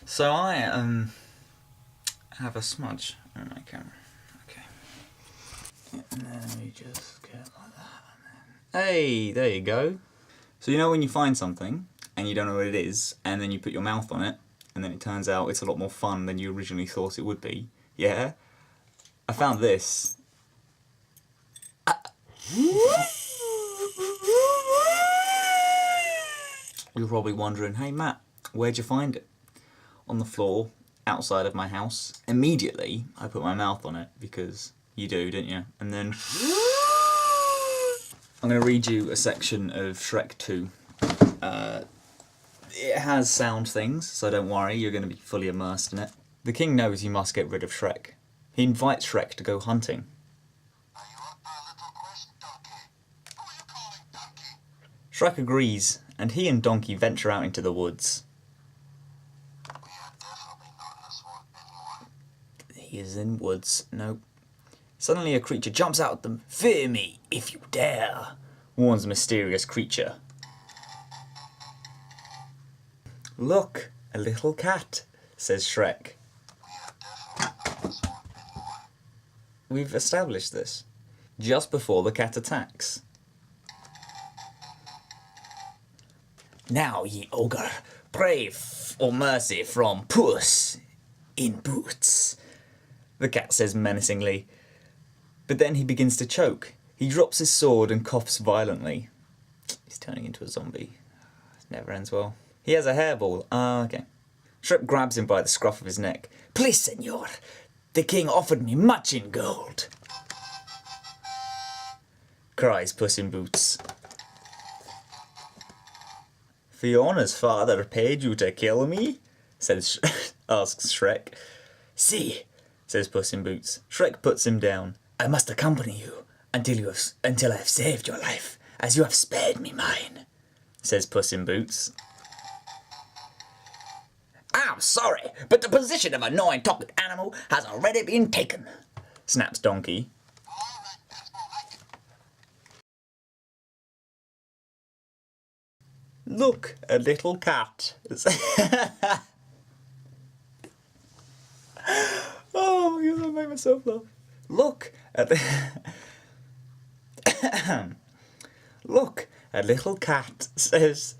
So I have a smudge on my camera. Okay. And then we just go like that. Hey, there you go. So you know when you find something and you don't know what it is, and then you put your mouth on it, and then it turns out it's a lot more fun than you originally thought it would be. Yeah? I found this. You're probably wondering, hey Matt, where'd you find it? On the floor, outside of my house. Immediately, I put my mouth on it, because you do, don't you? And then... I'm going to read you a section of Shrek 2. It has sound things, so don't worry, you're going to be fully immersed in it. The king knows he must get rid of Shrek. He invites Shrek to go hunting. Are you up for a little quest, Donkey? Who are you calling Donkey? Shrek agrees, and he and Donkey venture out into the woods. We are definitely not in this one anymore. He is in woods. Nope. Suddenly a creature jumps out at them. "Fear me, if you dare," warns a mysterious creature. "Look, a little cat," says Shrek. We are definitely not in this one anymore. We've established this. Just before the cat attacks. "Now, ye ogre, pray for mercy from Puss in Boots," the cat says menacingly. But then he begins to choke. He drops his sword and coughs violently. He's turning into a zombie. It never ends well. He has a hairball. Okay. Shrek grabs him by the scruff of his neck. "Please, senor, the king offered me much in gold," cries Puss in Boots. "Fiona's father paid you to kill me?" asks Shrek. "See," says Puss in Boots. Shrek puts him down. "I must accompany you until I have saved your life, as you have spared me mine," says Puss in Boots. "I'm sorry, but the position of annoying talking animal has already been taken," snaps Donkey. All right, that's more like it. "Look, a little cat." Oh my god, I made myself laugh. "Look at Look, a little cat," says